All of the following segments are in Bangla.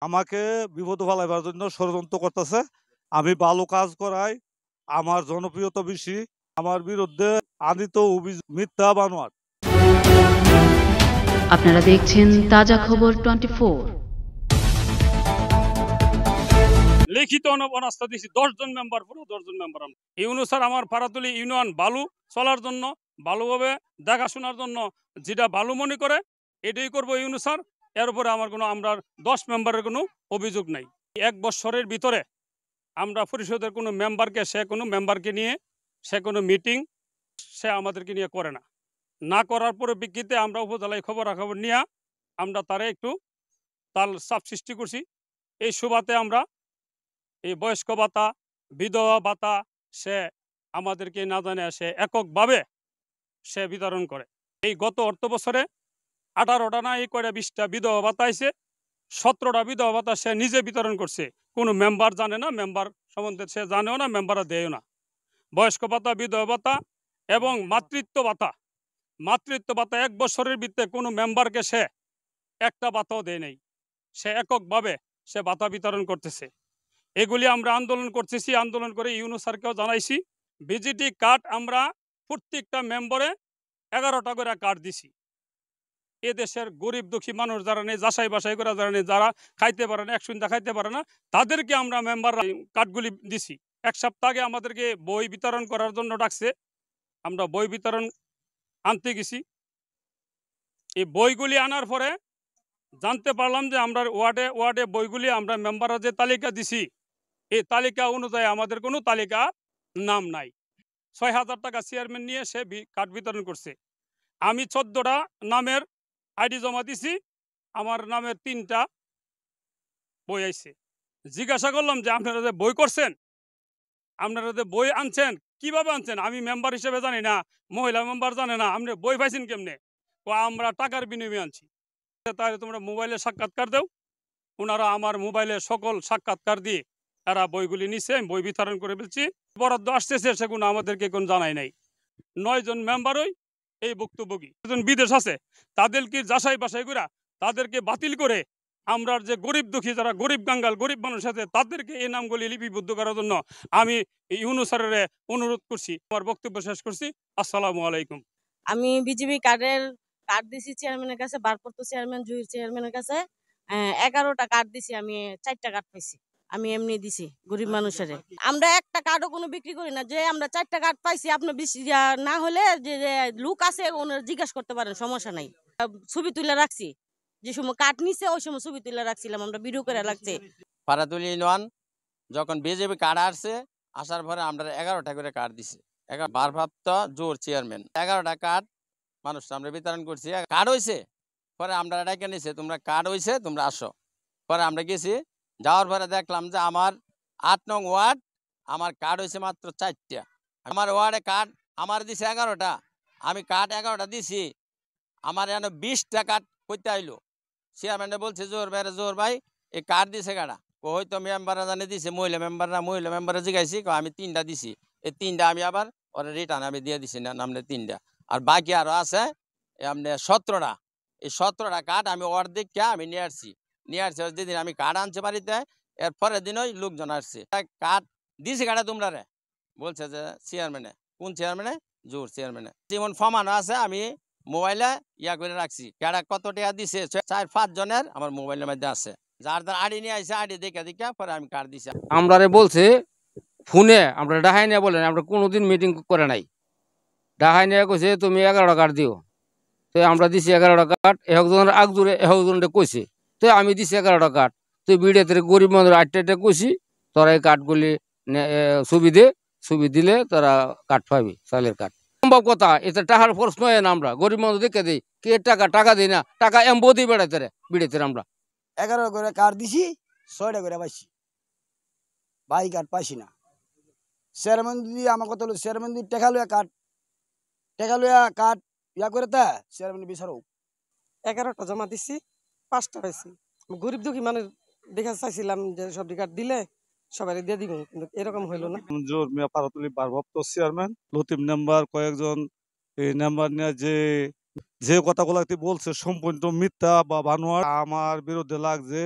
আমাকে বিপদ ফেলাইবার জন্য ষড়যন্ত্র করতেছে। আমি ভালো কাজ করাই, আমার জনপ্রিয়তা বেশি, আমার বিরুদ্ধে আনিত অভিযোগ মিথ্যা বানোয়াট। আপনারা দেখছেন তাজা খবর 24। লিখিত অনাস্থা দিয়েছি 10 জন মেম্বার, পুরো 10 জন মেম্বার। ইউনুস স্যার আমার পাড়াতলি ইউনিয়ন ভালো চলার জন্য, ভালোভাবে দেখাশোনার জন্য যেটা ভালো মনে করে এটাই করবো ইউনুস স্যার। এর উপরে আমার কোনো, আমরা 10 মেম্বারের কোনো অভিযোগ নাই। 1 বছরের ভিতরে আমরা পরিষদের কোনো মেম্বারকে, কোনো মেম্বারকে নিয়ে কোনো মিটিং সে আমাদেরকে নিয়ে করে না। না করার পরিপ্রেক্ষিতে আমরা উপজেলায় খবরাখবর নিয়ে আমরা তারে একটু তার চাপ সৃষ্টি করছি। এই সুবাদে আমরা এই বয়স্ক ভাতা, বিধবা ভাতা সে আমাদেরকে না জানে সে এককভাবে সে বিতরণ করে। এই গত অর্থ বছরে 18টা না এই কয়টা 20টা বিধবা ভাতা আইছে, 17টা বিধবা ভাতা সে নিজে বিতরণ করছে। কোনো মেম্বার জানে না, মেম্বার সম্বন্ধে সে জানেও না, মেম্বাররা দেয়ও না। বয়স্ক ভাতা, বিধবা ভাতা এবং মাতৃত্ব ভাতা, 1 বছরের ভিতরে কোনো মেম্বারকে সে একটা ভাতাও দেয় নাই। সে এককভাবে সে ভাতা বিতরণ করতেছে। এগুলি আমরা আন্দোলন করতেছি, আন্দোলন করে ইউনুস স্যারকেও জানাইছি। ভিজিটি কার্ড আমরা প্রত্যেকটা মেম্বারে 11টা করে কার্ড দিছি। এ দেশের গরিব দুঃখী মানুষ যারা নেই, যাচাই বাছাই করা যারা নেই, যারা খাইতে পারে না, 1 সন্ধ্যা খাইতে পারে না, তাদেরকে আমরা মেম্বার কার্ডগুলি দিছি। 1 সপ্তাহ আগে আমাদেরকে বই বিতরণ করার জন্য ডাকছে, আমরা বই বিতরণ আনতে গেছি। এই বইগুলি আনার পরে জানতে পারলাম যে আমরা ওয়ার্ডে ওয়ার্ডে বইগুলি আমরা মেম্বাররা যে তালিকা দিছি, এই তালিকা অনুযায়ী আমাদের কোনো তালিকা নাম নাই। 6,000 টাকা চেয়ারম্যান নিয়ে সে কার্ড বিতরণ করছে। আমি 14টা নামের আইডি জমা দিছি, আমার নামের 3টা বই আইছে। জিজ্ঞাসা করলাম যে আপনারা যে বই করছেন, আপনারা যে বই আনছেন কিভাবে আনছেন? আমি মেম্বার হিসেবে জানি না, মহিলা মেম্বার জানে না, আপনি বই পাইছেন কেমনে? আমরা টাকার বিনিময়ে আনছি। তাহলে তোমরা মোবাইলে সাক্ষাৎকার দাও। ওনারা আমার মোবাইলে সকল সাক্ষাৎকার দিয়ে এরা বইগুলি নিচ্ছে, বই বিতরণ করে ফেলছি। বরাদ্দ আসতেছে সেগুলো আমাদেরকে কোন জানাই নাই। 9 জন মেম্বারই এই ভুক্তভোগী। বিদেশ আছে, তাদেরকে যাচাই বাছাই করে তাদেরকে বাতিল করে আমরা যে গরিব দুঃখী, যারা গরিব গাঙ্গাল গরিব মানুষ আছে, তাদেরকে এই নামগুলি লিপিবদ্ধ করার জন্য আমি ইউনুস স্যারের অনুরোধ করছি। আমার বক্তব্য শেষ করছি। আসসালামু আলাইকুম। আমি বিজিবি কার্ড দিছি চেয়ারম্যানের কাছে, ভারপ্রাপ্ত চেয়ারম্যান জুহির চেয়ারম্যানের কাছে। 11টা কার্ড দিছি, আমি 4টা কার্ড পাইছি। আমি এমনি দিছি গরিব মানুষের। আমরা একটা কার্ডও কোনো বিক্রি করি না। যে আমরা 4টা কার্ড পাইছি, আপনার বেশি না হলে যে লোক আছে ওনারা জিজ্ঞাসা করতে পারেন, সমস্যা নাই। ছবি তুলে রাখছি, যে সময় কার্ড নিছে ওই সময় ছবি তুলে রাখছিলাম, আমরা ভিডিও করে রাখছি। পাড়াতুলি ইউনিয়ন যখন বিজেপি কার্ড আসছে, আসার পরে আমরা 11টা করে কার্ড দিছি। ভারপ্রাপ্ত জোর চেয়ারম্যান 11টা কার্ড মানুষ আমরা বিতরণ করছি। কার্ড হয়েছে পরে আমরা ডাকে নিছে, তোমরা কার্ড হয়েছে তোমরা আসো। পরে আমরা গেছি, যাওয়ার পরে দেখলাম যে আমার 8 নং ওয়ার্ড, আমার কার্ড হয়েছে মাত্র 4টা। আমার ওয়ার্ডে কার্ড আমার দিছে 11টা, আমি কার্ড 11টা দিছি। আমার এখানে 20টা কার্ড করতে আইলো। চেয়ারম্যানে বলছে জোর ভাই এই কার্ড দিছে কারা? হয়তো মেম্বাররা জানে দিছে, মহিলা মেম্বাররা জিগাইছি, আমি 3টা দিছি। এই 3টা আমি আবার ওরা রিটার্ন আমি দিয়ে দিছি না নামলে 3টা। আর বাকি আরো আছে এমনি 17টা। এই 17টা কার্ড আমি অর্ধেকটা আমি নিয়ে আসছি। যেদিন আমি কার্ড আনছে বাড়িতে, এর পরের দিন ওই লোকজন আসছে। কার্ড দিছি কারা তোমরা রে? বলছে যে চেয়ারম্যানে। কোন চেয়ারম্যানে? জোর চেয়ারম্যানে। যেমন ফমানো আছে, আমি মোবাইলে ইয়া করে রাখছি। কারা কত টাকা দিছে 4-5 জনের আমার মোবাইলের মধ্যে আছে। যার আইডি নিয়ে আসছে, আইডি দেখে পরে আমি কার্ড দিছি। আমরা বলছে ফোনে, আমরা ডাহাই নিয়ে বলেন, আমরা কোনোদিন মিটিং করে নাই। ডাহাই নিয়ে কইছে তুমি 11টা কার্ড দিও। তো আমরা দিছি 11টা কার্ড। একজনের আগজোরে একজনটা কইছে, তো আমি দিছি 11টা কার্ড। তো ভিডিওতে গরিব মানুষ 8টা কইছি, তোরা এই কার্ডগুলি ছবি দিলে তারা কার্ড পাবি, চালের কার্ড। সম্ভব কথা, এটা টাকার প্রশ্ন হয় না। আমরা গরিব মানুষ দেখে দিই, কে টাকা দিই না, টাকা এমবো দিই বেড়াইতে ভিডিওতে। আমরা 11 করে কার্ড দিছি, 6টা করে পাইছি, ভাই কার্ড পাইছি না। চেয়ারম্যান দিদি আমার কথা হলো, চেয়ারম্যান দিদি টেকা লইয়া কার্ড ইয়া করে তা চেয়ারম্যান বিচারো। 11টা জমা দিছি, 5টা পাইছি। গরিব দুঃখী মানুষ দেখা চাইছিলাম যে সব কার্ড দিলে সবাই দিয়ে দিব, কিন্তু এরকম হইলো না। জোর মিয়া পাড়াতলি ভারপ্রাপ্ত চেয়ারম্যান, লতিফ নাম্বার কয়েকজন এই নাম্বার নিয়ে যে কথাগুলো বলছে সম্পূর্ণ মিথ্যা বা বানোয়াট। আমার বিরুদ্ধে লাগছে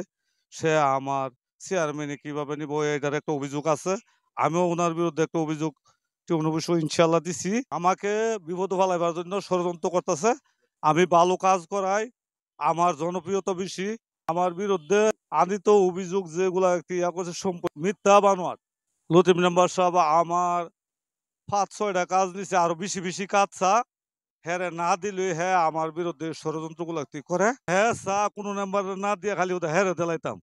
সে আমার চেয়ারম্যানে কিভাবে নিব এটার একটা অভিযোগ আছে। আমিও ওনার বিরুদ্ধে একটা অভিযোগ ইনশাল্লাহ দিছি। আমাকে বিপদ ফালাইবার জন্য ষড়যন্ত্র করতেছে। আমি ভালো কাজ করাই, আমার জনপ্রিয়তা বেশি, আমার বিরুদ্ধে আনিত অভিযোগ যেগুলা ইয়া করছে সম্পূর্ণ মিথ্যা বানোয়াট। লতিফ মেম্বার সাহেব আমার ৫-৬টা কাজ নিছে, আরো বেশি বেশি কাজ চা হ্যাঁ না দিলে হ্যাঁ আমার বিরুদ্ধে ষড়যন্ত্র গুলা করে। হ্যাঁ চা কোনো নাম্বার না দিয়ে খালি ওদের হ্যাঁ দিলাইতাম।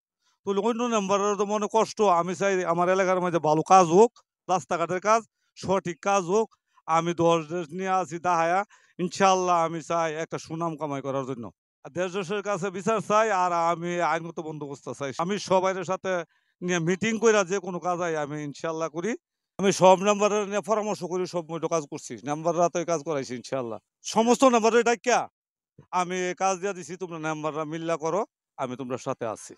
তাহলে অন্য নাম্বারের তো মনে কষ্ট। আমি চাই আমার এলাকার মধ্যে ভালো কাজ হোক, রাস্তাঘাটের কাজ, সঠিক কাজ হোক। আমি ১০ দেশ নিয়ে আছি দাহায়া, ইনশাল্লাহ আমি চাই একটা সুনাম কামাই করার জন্য। আর দেশের কাছে বিচার চাই, আর আমি আইনগত বন্দোবস্ত চাই। আমি সবাইয়ের সাথে নিয়ে মিটিং করে যে কোনো কাজ আমি ইনশাল্লাহ করি। আমি সব নাম্বারের নিয়ে পরামর্শ করি, সব মতো কাজ করছি, নাম্বাররা তো কাজ করাইছি ইনশাল্লাহ। সমস্ত নাম্বারের ডাক্কা আমি কাজ দিয়ে দিছি, তোমরা নাম্বাররা মিল্লা করো, আমি তোমরা সাথে আছি।